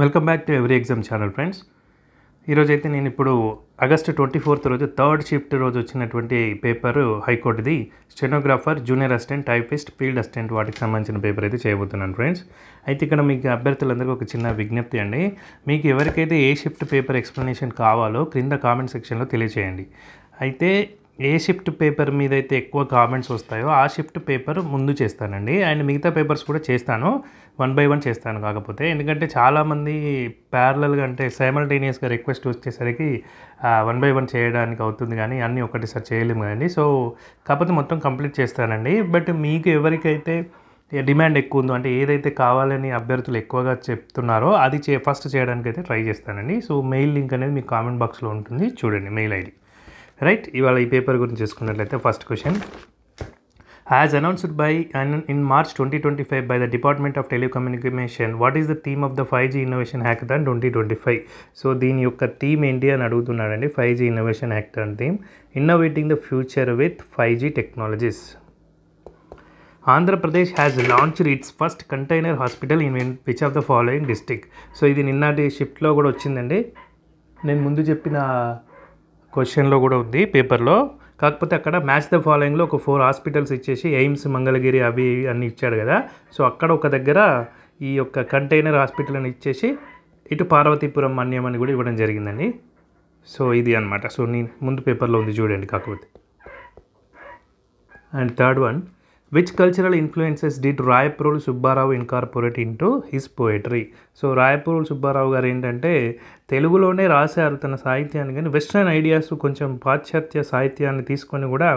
Welcome back to every exam channel friends. ఈరోజైతే నేను ఇప్పుడు ఆగస్టు 24 రోజు థర్డ్ షిఫ్ట్ రోజు వచ్చినటువంటి పేపరు హైకోర్టుది stenographer, junior assistant, typist, field assistant వాటికి సంబంధించిన పేపర్ అయితే చేయబోతున్నాను ఫ్రెండ్స్. అయితే ఇక్కడ మీకు అభ్యర్థులందరికీ ఒక చిన్న విజ్ఞప్తి అండి. మీకు ఎవరికైతే ఏ షిఫ్ట్ పేపర్ ఎక్స్ప్లెనేషన్ కావాలో క్రింద కామెంట్ సెక్షన్లో తెలియచేయండి. అయితే ఏ షిఫ్ట్ పేపర్ మీద అయితే ఎక్కువ కామెంట్స్ వస్తాయో ఆ షిఫ్ట్ పేపర్ ముందు చేస్తానండి. అండ్ మిగతా పేపర్స్ కూడా చేస్తాను, 1 by 1 చేస్తాను. కాకపోతే ఎందుకంటే చాలామంది ప్యారలల్గా అంటే సైమల్టేనియస్గా రిక్వెస్ట్ వచ్చేసరికి 1 by 1 చేయడానికి అవుతుంది, కానీ అన్నీ ఒకటిసారి చేయలేము కదండి. సో కాకపోతే మొత్తం కంప్లీట్ చేస్తానండి. బట్ మీకు ఎవరికైతే డిమాండ్ ఎక్కువ ఉందో, అంటే ఏదైతే కావాలని అభ్యర్థులు ఎక్కువగా చెప్తున్నారో అది ఫస్ట్ చేయడానికి అయితే ట్రై చేస్తానండి. సో మెయిల్ లింక్ అనేది మీకు కామెంట్ బాక్స్లో ఉంటుంది, చూడండి మెయిల్ ఐడి. రైట్, ఇవాళ ఈ పేపర్ గురించి చూసుకున్నట్లయితే first question. As announced in March 2025 by the Department of Telecommunication, what is the theme of the 5G Innovation Hackathon 2025? So దీని యొక్క థీమ్ ఏంటి అని అడుగుతున్నాడండి. 5G Innovation Hackathon theme innovating the future with 5G technologies. Andhra Pradesh has launched it's first container hospital in which of the following district. So ఇది నిన్నటి షిఫ్ట్లో కూడా వచ్చిందండి. నేను ముందు చెప్పిన క్వశ్చన్లో కూడా ఉంది పేపర్లో. కాకపోతే అక్కడ మ్యాచ్ ద ఫాలోయింగ్లో ఒక 4 హాస్పిటల్స్ ఇచ్చేసి ఎయిమ్స్, మంగళగిరి అవి అన్నీ ఇచ్చాడు కదా. సో అక్కడ ఒక దగ్గర ఈ యొక్క కంటైనర్ హాస్పిటల్ అని ఇచ్చేసి ఇటు పార్వతీపురం, మన్యం అని కూడా ఇవ్వడం జరిగిందండి. సో ఇది అనమాట. సో నేను ముందు పేపర్లో ఉంది చూడండి. కాకపోతే and third one, which cultural influences did Rayaprolu Subbarao incorporate into his poetry. So Rayaprolu Subbarao గారు ఏంటంటే తెలుగులోనే రాశారు తన సాహిత్యాన్ని, కానీ వెస్ట్రన్ ఐడియాస్, కొంచెం పాశ్చాత్య సాహిత్యాన్ని తీసుకొని కూడా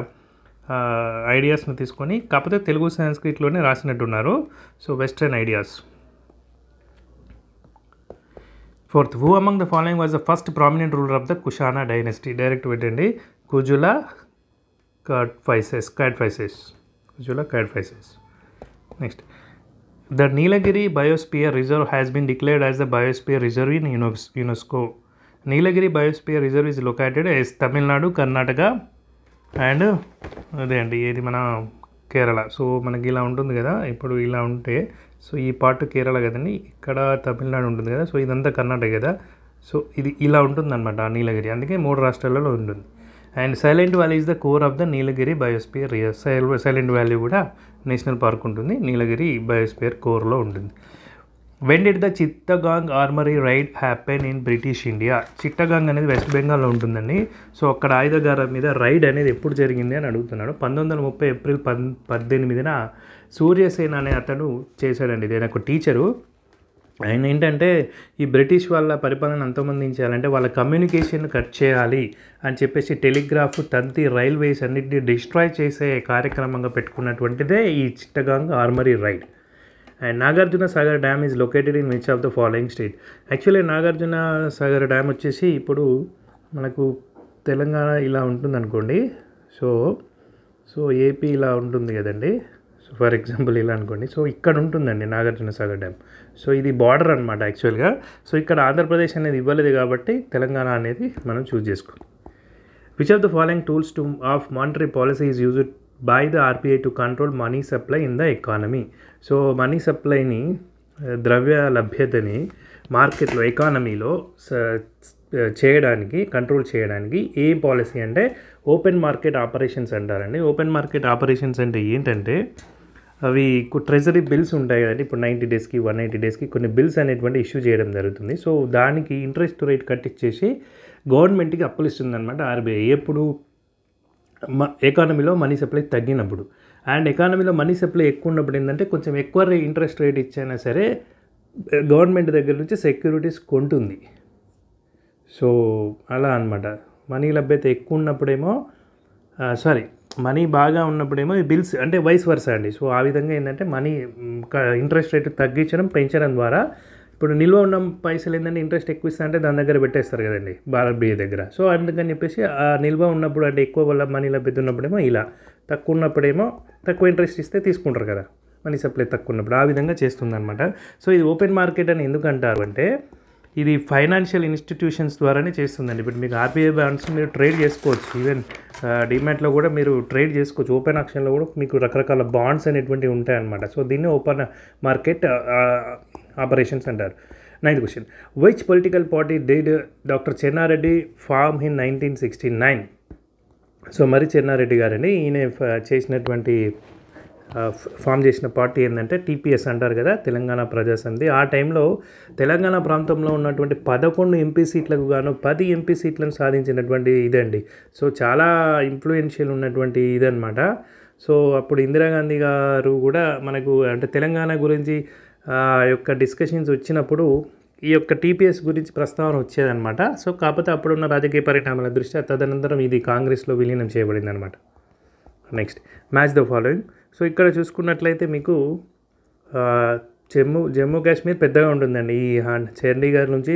ఐడియాస్ని తీసుకొని, కాకపోతే తెలుగు సంస్కృతిలోనే రాసినట్టున్నారు. So western ideas. Fourth, who among the following was the first prominent ruler of the Kushana dynasty. Direct పెట్టండి. Kujula కాడ్ఫైసెస్. Next, the Nilagiri Biosphere Reserve has been declared as the Biosphere Reserve in UNESCO. Nilagiri Biosphere Reserve is located as Tamil Nadu, Karnataka and అదే అండి ఏది మన Kerala. So మనకి ఇలా ఉంటుంది కదా, ఇప్పుడు ఇలా ఉంటే సో ఈ పార్ట్ కేరళ కదండి, ఇక్కడ తమిళనాడు ఉంటుంది కదా. సో ఇదంతా కర్ణాటక కదా. సో ఇది ఇలా ఉంటుంది అనమాట నీలగిరి, అందుకే 3 రాష్ట్రాలలో ఉంటుంది. And silent valley is the core of the Nilgiri biosphere reserve. Silent valley కూడా నేషనల్ పార్క్ ఉంటుంది, నీలగిరి బయోస్పియర్ కోర్లో ఉంటుంది. When did the Chittagong armoury raid happen in British India. Chittagong అనేది వెస్ట్ బెంగాల్లో ఉంటుందండి. సో అక్కడ ఆయుధగారం మీద రైడ్ అనేది ఎప్పుడు జరిగింది అని అడుగుతున్నాడు. 1930 ఏప్రిల్ 18న సూర్యసేన అనే అతను చేశాడండి. ఇది ఒక టీచరు. ఆయన ఏంటంటే ఈ బ్రిటిష్ వాళ్ళ పరిపాలన అంతమొందించాలంటే వాళ్ళ కమ్యూనికేషన్ కట్ చేయాలి అని చెప్పేసి టెలిగ్రాఫ్, తంతి, రైల్వేస్ అన్నింటినీ డిస్ట్రాయ్ చేసే కార్యక్రమంగా పెట్టుకున్నటువంటిదే ఈ Chittagong armoury raid. And Nagarjuna Sagar dam is located in which of the following state. Actually Nagarjuna Sagar dam వచ్చేసి ఇప్పుడు మనకు తెలంగాణ ఇలా ఉంటుంది అనుకోండి. సో ఏపీ ఇలా ఉంటుంది కదండి. సో ఫర్ ఎగ్జాంపుల్ ఇలా అనుకోండి. సో ఇక్కడ ఉంటుందండి నాగార్జున సాగర్ డ్యామ్. సో ఇది బార్డర్ అనమాట యాక్చువల్గా. సో ఇక్కడ ఆంధ్రప్రదేశ్ అనేది ఇవ్వలేదు కాబట్టి తెలంగాణ అనేది మనం చూస్ చేసుకోవాలి. Which of the following tools of monetary policy is used by the RBI to control money supply in the economy. So money సప్లైని, ద్రవ్య లభ్యతని మార్కెట్లో, ఎకానమీలో చేయడానికి, కంట్రోల్ చేయడానికి ఏ పాలసీ అంటే ఓపెన్ మార్కెట్ ఆపరేషన్స్ అంటారండి. ఓపెన్ మార్కెట్ ఆపరేషన్స్ అంటే ఏంటంటే అవి ట్రెజరీ బిల్స్ ఉంటాయి కదండి. ఇప్పుడు 90 డేస్కి 180 డేస్కి కొన్ని బిల్స్ అనేటువంటి ఇష్యూ చేయడం జరుగుతుంది. సో దానికి ఇంట్రెస్ట్ రేట్ కట్టించేసి గవర్నమెంట్కి అప్పులు ఇస్తుంది అనమాట ఆర్బీఐ. ఎప్పుడు ఎకానమీలో మనీ సప్లై తగ్గినప్పుడు. అండ్ ఎకానమీలో మనీ సప్లై ఎక్కువ ఉన్నప్పుడు ఏంటంటే కొంచెం ఎక్కువ ఇంట్రెస్ట్ రేట్ ఇచ్చైనా సరే గవర్నమెంట్ దగ్గర నుంచి సెక్యూరిటీస్ కొంటుంది. సో అలా అనమాట. మనీ లభ్యత ఎక్కువ ఉన్నప్పుడేమో మనీ బాగా ఉన్నప్పుడేమో ఈ బిల్స్ అంటే వైస్ వర్సా అండి. సో ఆ విధంగా ఏంటంటే మనీ ఇంట్రెస్ట్ రేట్ తగ్గించడం, పెంచడం ద్వారా ఇప్పుడు నిల్వ ఉన్న పైసలు ఏంటంటే ఇంట్రెస్ట్ ఎక్కువ ఇస్తా అంటే దాని దగ్గర పెట్టేస్తారు కదండి ఆర్బీఐ దగ్గర. సో అందుకని చెప్పేసి ఆ నిల్వ ఉన్నప్పుడు అంటే ఎక్కువ వల్ల మనీ లభ్యత ఉన్నప్పుడేమో ఇలా, తక్కువ ఉన్నప్పుడేమో తక్కువ ఇంట్రెస్ట్ ఇస్తే తీసుకుంటారు కదా మనీ సప్లై తక్కువ ఉన్నప్పుడు. ఆ విధంగా చేస్తుంది అనమాట. సో ఇది ఓపెన్ మార్కెట్ అని ఎందుకు అంటారు అంటే ఇది ఫైనాన్షియల్ ఇన్స్టిట్యూషన్స్ ద్వారానే చేస్తుందండి. ఇప్పుడు మీకు ఆర్బీఐ బాండ్స్ మీరు ట్రేడ్ చేసుకోవచ్చు, ఈవెన్ డిమాట్లో కూడా మీరు ట్రేడ్ చేసుకోవచ్చు. ఓపెన్ ఆక్షన్లో కూడా మీకు రకరకాల బాండ్స్ అనేటువంటివి ఉంటాయన్నమాట. సో దీన్ని ఓపెన్ మార్కెట్ ఆపరేషన్స్ అంటారు. 9th question, which political party did doctor Chenna Reddy form in 1969? So మరి చెన్నారెడ్డి గారండి, ఈయన చేసినటువంటి ఫామ్ చేసిన పార్టీ ఏంటంటే టీపీఎస్ అంటారు కదా, తెలంగాణ ప్రజా సమితి. ఆ టైంలో తెలంగాణ ప్రాంతంలో ఉన్నటువంటి 11 ఎంపీ సీట్లకు గాను 10 ఎంపీ సీట్లను సాధించినటువంటి ఇదండి. సో చాలా ఇన్ఫ్లుయెన్షియల్ ఉన్నటువంటి ఇదనమాట. సో అప్పుడు ఇందిరాగాంధీ గారు కూడా మనకు అంటే తెలంగాణ గురించి యొక్క డిస్కషన్స్ వచ్చినప్పుడు ఈ యొక్క టీపీఎస్ గురించి ప్రస్తావన వచ్చేదన్నమాట. సో కాకపోతే అప్పుడున్న రాజకీయ పరిణామాల దృష్ట్యా తదనంతరం ఇది కాంగ్రెస్లో విలీనం చేయబడింది అనమాట. Next, match the following. So ఇక్కడ చూసుకున్నట్లయితే మీకు జమ్మూ కాశ్మీర్ పెద్దగా ఉంటుందండి. ఈ చండీగఢ్ నుంచి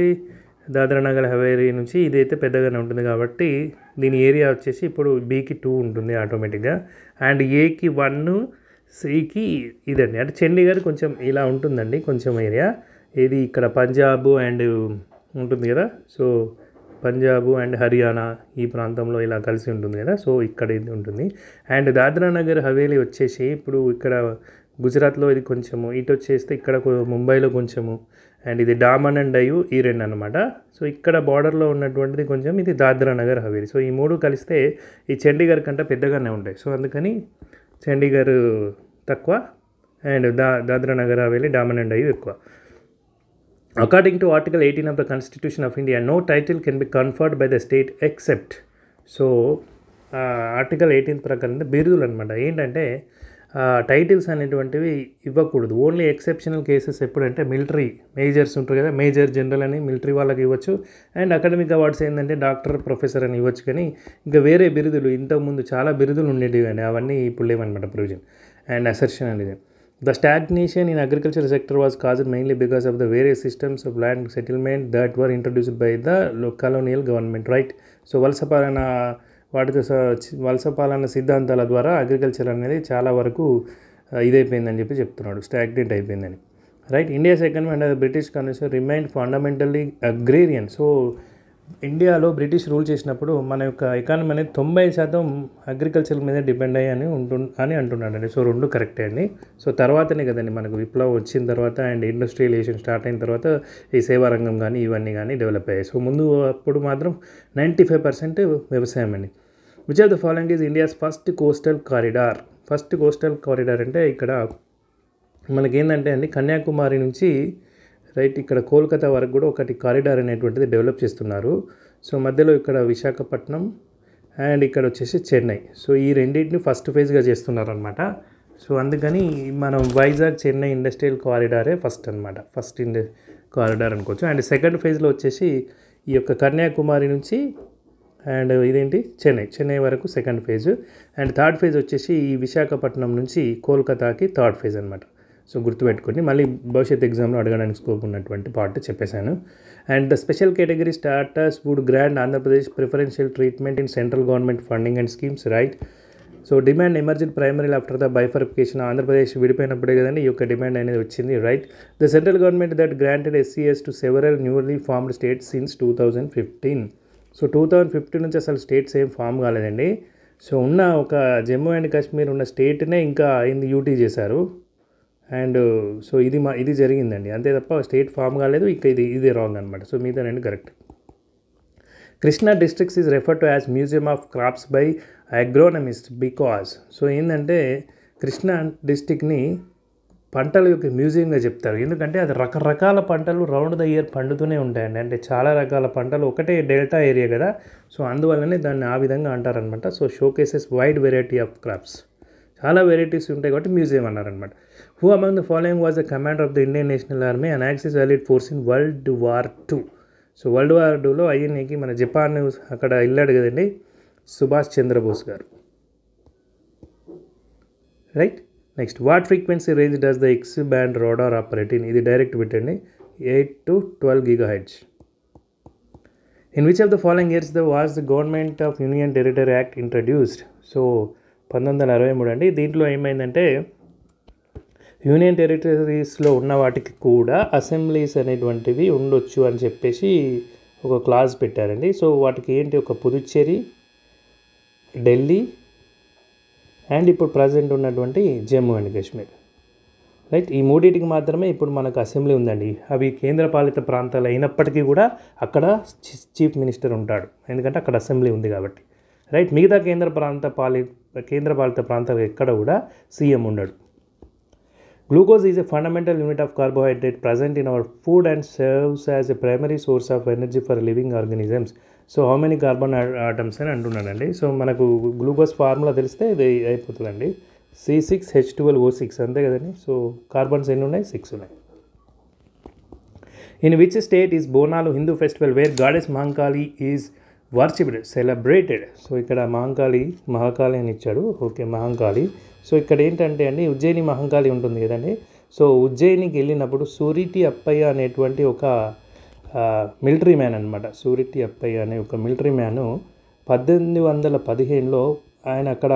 దాద్రా నగర్ హవేలీ నుంచి ఇదైతే పెద్దగానే ఉంటుంది కాబట్టి దీని ఏరియా వచ్చేసి ఇప్పుడు బీకి 2 ఉంటుంది ఆటోమేటిక్గా, అండ్ ఏకి 1, సికి ఇదండి. అంటే చండీగఢ్ కొంచెం ఇలా ఉంటుందండి కొంచెం ఏరియా. ఇది ఇక్కడ పంజాబ్ అండ్ ఉంటుంది కదా, సో పంజాబ్ అండ్ హర్యానా ఈ ప్రాంతంలో ఇలా కలిసి ఉంటుంది కదా, సో ఇక్కడ ఇది ఉంటుంది. అండ్ దాద్రా నగర్ హవేలీ వచ్చేసి ఇప్పుడు ఇక్కడ గుజరాత్లో ఇది కొంచెము, ఇటు వచ్చేస్తే ఇక్కడ ముంబైలో కొంచెము, అండ్ ఇది డామన్ అండ్ డయు ఈ 2 అనమాట. సో ఇక్కడ బార్డర్లో ఉన్నటువంటిది కొంచెం ఇది దాద్రా నగర్ హవేలీ. సో ఈ 3 కలిస్తే ఈ చండీగఢ్ కంటే పెద్దగానే ఉంటాయి. సో అందుకని చండీగఢ్ తక్కువ అండ్ దాద్రా నగర్ హవేలీ డామన్ అండ్ డయు ఎక్కువ. According to Article 18 of the Constitution of India, no title can be conferred by the state except. So article 18 ప్రకారం బిరుదులు అనమాట. ఏంటంటే టైటిల్స్ అనేటువంటివి ఇవ్వకూడదు. ఓన్లీ ఎక్సెప్షనల్ కేసెస్ ఎప్పుడంటే మిలిటరీ మేజర్స్ ఉంటారు కదా, మేజర్ జనరల్ అని మిలిటరీ వాళ్ళకి ఇవ్వచ్చు. అండ్ అకాడమిక్ అవార్డ్స్ ఏంటంటే డాక్టర్, ప్రొఫెసర్ అని ఇవ్వచ్చు. కానీ ఇంకా వేరే బిరుదులు ఇంతకుముందు చాలా బిరుదులు ఉండేవి కానీ అవన్నీ ఇప్పుడు లేవన్నమాట ప్రొవిజన్ అండ్ అసర్షన్ అనేది. The stagnation in agriculture sector was caused mainly because of the various systems of land settlement that were introduced by the colonial government, right? So వలస పాలన సిద్ధాంతాల ద్వారా అగ్రికల్చర్ అనేది చాలా వరకు ఇదైపోయిందని చెప్తున్నాడు, స్టాగ్నెంట్ అయిపోయిందని, right? India's economy under the British constitution remained fundamentally agrarian. So ఇండియాలో బ్రిటిష్ రూల్ చేసినప్పుడు మన యొక్క ఎకానమీ అనేది 90% అగ్రికల్చర్ మీద డిపెండ్ అయ్యి అని అంటున్నాడండి. సో 2 కరెక్టే అండి. సో తర్వాతనే కదండి మనకు విప్లవం వచ్చిన తర్వాత అండ్ ఇండస్ట్రియలైజేషన్ స్టార్ట్ అయిన తర్వాత ఈ సేవా రంగం కానీ ఇవన్నీ కానీ డెవలప్ అయ్యాయి. సో ముందు అప్పుడు మాత్రం 95% వ్యవసాయం అండి. Which of the following is India's first coastal corridor? First coastal corridor అంటే ఇక్కడ మనకేంటంటే అండి కన్యాకుమారి నుంచి రైట్ ఇక్కడ కోల్కతా వరకు కూడా ఒకటి కారిడార్ అనేటువంటిది డెవలప్ చేస్తున్నారు. సో మధ్యలో ఇక్కడ విశాఖపట్నం అండ్ ఇక్కడ వచ్చేసి చెన్నై. సో ఈ రెండింటిని ఫస్ట్ ఫేజ్గా చేస్తున్నారనమాట. సో అందుకని మనం వైజాగ్ చెన్నై ఇండస్ట్రియల్ కారిడారే ఫస్ట్ అనమాట, ఫస్ట్ కారిడార్ అనుకోవచ్చు. అండ్ సెకండ్ ఫేజ్లో వచ్చేసి ఈ యొక్క కన్యాకుమారి నుంచి అండ్ ఇదేంటి చెన్నై వరకు second phase. And third phase వచ్చేసి ఈ విశాఖపట్నం నుంచి కోల్కతాకి థర్డ్ ఫేజ్ అనమాట. సో గుర్తుపెట్టుకోండి, మళ్ళీ భవిష్యత్ ఎగ్జామ్లో అడగడానికి స్కోప్ ఉన్నటువంటి పార్ట్ చెప్పేశాను. And the special category status would grant Andhra Pradesh preferential treatment in central government funding and schemes, right? So demand emerged primary after the బైఫర్ఫికేషన్. Andhra Pradesh విడిపోయినప్పుడే కదండి ఈ యొక్క డిమాండ్ అనేది వచ్చింది, right? The central government that granted SCS to several newly formed states since 2015. So 2015 నుంచి అసలు states ఏం form కాలేదండి. So ఉన్న ఒక జమ్మూ అండ్ కాశ్మీర్ ఉన్న స్టేట్నే ఇంకా యూటీ చేశారు. అండ్ సో ఇది జరిగిందండి, అంతే తప్ప స్టేట్ ఫామ్ కాలేదు. ఇంకా ఇది రాంగ్ అనమాట. సో మిగతా రెండు correct. Krishna districts is refer to as museum of crops by అగ్రోనమిస్ట్ because. So ఏంటంటే కృష్ణా డిస్ట్రిక్ట్ని పంటల యొక్క మ్యూజియంగా చెప్తారు. ఎందుకంటే అది రకరకాల పంటలు రౌండ్ ద ఇయర్ పండుతూనే ఉంటాయండి. అంటే చాలా రకాల పంటలు, ఒకటే డెల్టా ఏరియా కదా, సో అందువల్లనే దాన్ని ఆ విధంగా అంటారనమాట. So showcases wide variety of crops, చాలా వెరైటీస్ ఉంటాయి కాబట్టి మ్యూజియం అన్నారనమాట. Who among the following was the commander of the Indian national army and axis valid force in World War II. So World War IIలో INAకి మన Japan అక్కడ వెళ్ళాడు కదండి సుభాష్ చంద్రబోస్ గారు, right? Next, what frequency range does the X band radar operate in? ఇది direct పెట్టండి, 8 to 12 GHz. In which of the following years was the government of union territory act introduced? So 1963 అండి. దీంట్లో ఏమైందంటే union టెరిటరీస్లో ఉన్న వాటికి కూడా assemblies అనేటువంటివి ఉండొచ్చు అని చెప్పేసి ఒక క్లాజ్ పెట్టారండి. సో వాటికి ఏంటి, ఒక పుదుచ్చేరి, ఢిల్లీ అండ్ ఇప్పుడు ప్రజెంట్ ఉన్నటువంటి జమ్మూ అండ్ కాశ్మీర్, రైట్. ఈ మూడింటికి మాత్రమే ఇప్పుడు మనకు అసెంబ్లీ ఉందండి. అవి కేంద్రపాలిత ప్రాంతాలు అయినప్పటికీ కూడా అక్కడ చీఫ్ మినిస్టర్ ఉంటాడు, ఎందుకంటే అక్కడ అసెంబ్లీ ఉంది కాబట్టి. రైట్. మిగతా కేంద్రపాలిత ప్రాంతాలు ఎక్కడ కూడా సీఎం ఉండడు. Glucose is a fundamental unit of carbohydrate present in our food and serves as a primary source of energy for living organisms. So how many carbon atoms అని అంటున్నానండి. సో మనకు గ్లూకోజ్ ఫార్ములా తెలిస్తే ఇది అయిపోతుందండి. C6H12O6 అంతే కదండి. So carbons ఎన్ని ఉన్నాయి? 6 ఉన్నాయి. In which state is Bonalu Hindu festival where goddess Mahankali is worshipped celebrated? So ఇక్కడ మహాకాళి అని ఇచ్చాడు. ఓకే, మహంకాళి. సో ఇక్కడ ఏంటంటే అండి, ఉజ్జయిని మహంకాళి ఉంటుంది కదండి. సో ఉజ్జయినికి వెళ్ళినప్పుడు సూరిటి అప్పయ్య అనేటువంటి ఒక మిలిటరీ మ్యాన్ అనమాట. సూరిటి అప్పయ్య అనే ఒక మిలిటరీ మ్యాను 1815లో ఆయన అక్కడ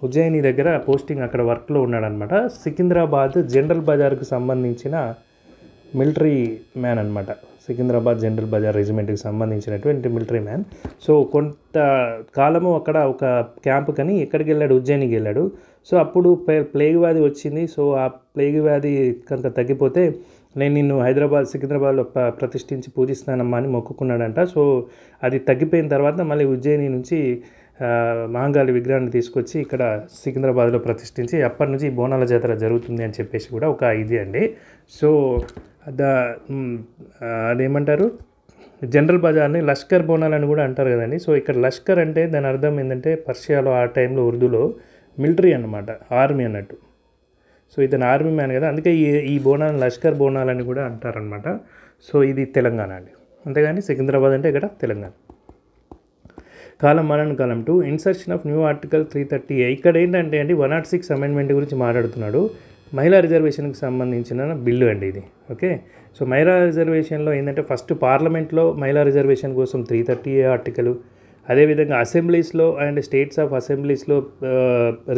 ఉజ్జయిని దగ్గర పోస్టింగ్, అక్కడ వర్క్లో ఉన్నాడనమాట. సికింద్రాబాద్ జనరల్ బజార్కు సంబంధించిన మిలిటరీ మ్యాన్ అనమాట. సికింద్రాబాద్ జనరల్ బజార్ రెజిమెంట్కి సంబంధించినటువంటి మిలిటరీ మ్యాన్. సో కొంత కాలము అక్కడ ఒక క్యాంపు కని ఎక్కడికి వెళ్ళాడు? ఉజ్జయినికి వెళ్ళాడు. సో అప్పుడు ప్లేగ్ వ్యాధి వచ్చింది. సో ఆ ప్లేగ్ వ్యాధి కనుక తగ్గిపోతే నేను నిన్ను సికింద్రాబాద్లో ప్రతిష్ఠించి పూజిస్తానమ్మా అని మొక్కుకున్నాడంట. సో అది తగ్గిపోయిన తర్వాత మళ్ళీ ఉజ్జయిని నుంచి మహంకాళి విగ్రహాన్ని తీసుకొచ్చి ఇక్కడ సికింద్రాబాద్లో ప్రతిష్ఠించి అప్పటి నుంచి బోనాల జాతర జరుగుతుంది అని చెప్పేసి కూడా ఒక ఇది అండి. సో అదేమంటారు, జనరల్ బజార్ని లష్కర్ బోనాలు అని కూడా అంటారు కదండి. సో ఇక్కడ లష్కర్ అంటే దాని అర్థం ఏంటంటే పర్షియాలో ఆ టైంలో ఉర్దూలో మిలిటరీ అన్నమాట, ఆర్మీ అన్నట్టు. సో ఇతను ఆర్మీ మ్యాన్ కదా, అందుకే ఈ బోనాలను లష్కర్ బోనాలని కూడా అంటారనమాట. సో ఇది తెలంగాణ అండి, అంతేగాని సికింద్రాబాద్ అంటే ఇక్కడ తెలంగాణ. కాలం 2 insertion of new article 330A. ఇక్కడ ఏంటంటే అండి 106 అమెండ్మెంట్ గురించి మాట్లాడుతున్నాడు. మహిళా రిజర్వేషన్కి సంబంధించిన బిల్లు అండి ఇది. ఓకే. సో మహిళా రిజర్వేషన్లో ఏంటంటే ఫస్ట్ పార్లమెంట్లో మహిళా రిజర్వేషన్ కోసం 330A ఆర్టికల్, అదేవిధంగా అసెంబ్లీస్లో అండ్ స్టేట్స్ ఆఫ్ అసెంబ్లీస్లో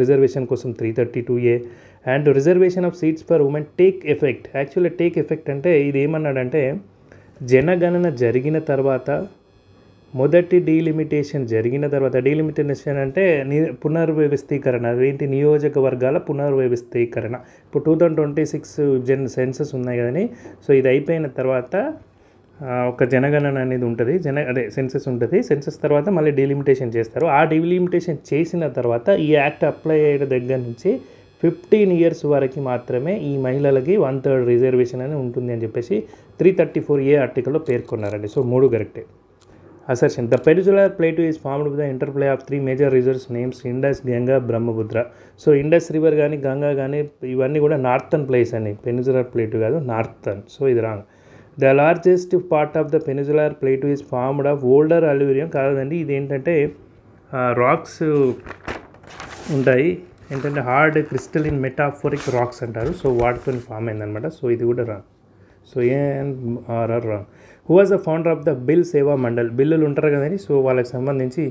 రిజర్వేషన్ కోసం 332A and reservation of seats for women take effect. Actually take effect అంటే ఇది ఏమన్నాడంటే జనగణన జరిగిన తర్వాత, మొదటి డీలిమిటేషన్ జరిగిన తర్వాత, డీలిమిటేషన్ అంటే పునర్వ్యవస్థీకరణ, అదేంటి నియోజకవర్గాల పునర్వ్యవస్థీకరణ. ఇప్పుడు 2026 సెన్సస్ ఉన్నాయి కదండి. సో ఇది అయిపోయిన తర్వాత ఒక జనగణన అనేది ఉంటుంది, సెన్సస్ ఉంటుంది. సెన్సస్ తర్వాత మళ్ళీ డీలిమిటేషన్ చేస్తారు. ఆ డీలిమిటేషన్ చేసిన తర్వాత ఈ యాక్ట్ అప్లై అయ్యే దగ్గర నుంచి 15 years వరకు మాత్రమే ఈ మహిళలకి 1/3 రిజర్వేషన్ అని ఉంటుంది అని చెప్పేసి 334A ఆర్టికల్లో పేర్కొన్నారండి. సో 3 కరెక్టే. Assertion. The Peninsular Plateau is formed with the interplay of 3 major rivers names Indus, Ganga, Brahmaputra. So Indus river కానీ గంగా కానీ ఇవన్నీ కూడా నార్థన్ ప్లేస్ అండి. పెనిన్సులర్ ప్లేటూ కాదు, నార్థన్. సో ఇది wrong. The largest part of the peninsular plateau is formed of older alluvium. కాదండి, ఇది ఏంటంటే రాక్స్ ఉంటాయి, ఏంటంటే హార్డ్ క్రిస్టలిన్ మెటాఫోరిక్ రాక్స్ అంటారు. సో వాటితో ఫామ్ అయిందనమాట. సో ఇది కూడా wrong. So A R wrong. Who was the founder of the Bhil Seva Mandal? బిల్లులు ఉంటారు కదండి. సో వాళ్ళకి సంబంధించి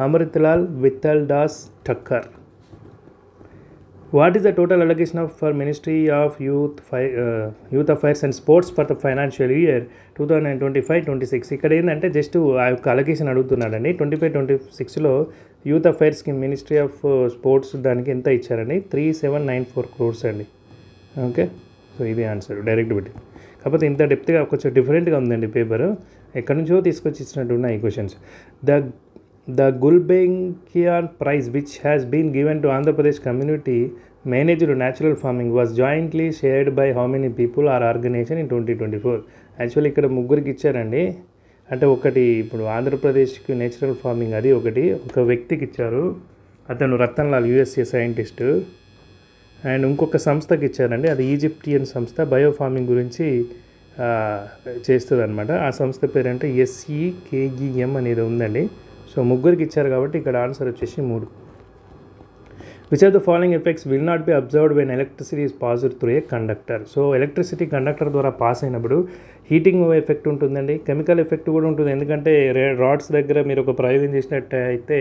Amritlal Vithal Das Thakkar. What is the total allocation for ministry of youth affairs and sports for the financial year 2025-26? ఇక్కడ ఏంటంటే జస్ట్ ఆ యొక్క అలొకేషన్ అడుగుతున్నాడండి. 25-26లో యూత్ అఫైర్స్కి మినిస్ట్రీ ఆఫ్ స్పోర్ట్స్ దానికి ఎంత ఇచ్చారండి? 3794 crores అండి. ఓకే. సో ఇది ఆన్సర్ డైరెక్ట్ పెట్టి. కాకపోతే ఇంత డెప్త్గా కొంచెం డిఫరెంట్గా ఉందండి పేపరు, ఎక్కడి నుంచో తీసుకొచ్చి ఇచ్చినట్టు ఉన్నాయి ఈ questions. The గుల్బెంకియాన్ praise which has been given to Andhra Pradesh community managed natural farming was jointly shared by how many people are organisation in 2024? Actually ఇక్కడ 3 ఇచ్చారండి. అంటే ఒకటి ఇప్పుడు ఆంధ్రప్రదేశ్కి నేచురల్ ఫార్మింగ్ అది ఒకటి, ఒక వ్యక్తికి ఇచ్చారు, అతను రతన్లాల్ USA సైంటిస్టు. అండ్ ఇంకొక సంస్థకి ఇచ్చారండి, అది ఈజిప్టియన్ సంస్థ, బయో ఫార్మింగ్ గురించి చేస్తుంది అనమాట. ఆ సంస్థ పేరంటే SEKEM అనేది ఉందండి. సో 3 ఇచ్చారు కాబట్టి ఇక్కడ ఆన్సర్ వచ్చేసి 3. Which of the following effects will not be observed when electricity is passed through a conductor? So electricity conductor ద్వారా పాస్ అయినప్పుడు హీటింగ్ ఎఫెక్ట్ ఉంటుందండి, కెమికల్ ఎఫెక్ట్ కూడా ఉంటుంది. ఎందుకంటే రాడ్స్ దగ్గర మీరు ఒక ప్రయోగం చేసినట్టు అయితే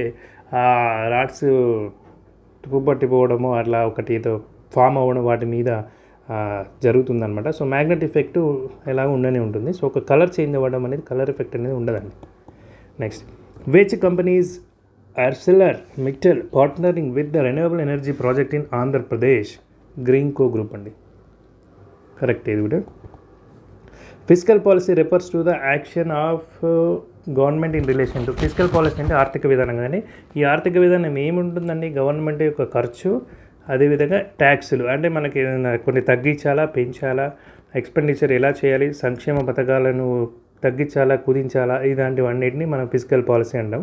ఆ రాడ్స్ తుప్పుపట్టిపోవడము అట్లా ఒకటి ఏదో ఫామ్ అవ్వడం వాటి మీద జరుగుతుందన్నమాట. సో మ్యాగ్నెట్ ఎఫెక్ట్ ఎలా ఉండనే ఉంటుంది. సో ఒక కలర్ చేంజ్ అవ్వడం అనేది, కలర్ ఎఫెక్ట్ అనేది ఉండదండి. Next, which companies Arcelor Mittal partnering with the renewable energy project in Andhra Pradesh? Greenko group అండి. కరెక్ట్ ఇది కూడా. Physical policy refers to the action of government in relation to. Physical policy అంటే ఆర్థిక విధానం, కానీ ఈ ఆర్థిక విధానం ఏముంటుందండి, గవర్నమెంట్ యొక్క ఖర్చు, అదేవిధంగా ట్యాక్సులు, అంటే మనకి ఏదైనా కొన్ని తగ్గించాలా పెంచాలా, ఎక్స్పెండిచర్ ఎలా చేయాలి, సంక్షేమ పథకాలను తగ్గించాలా కుదించాలా, ఇలాంటివన్నిటిని మనం ఫిజికల్ పాలసీ అంటాం.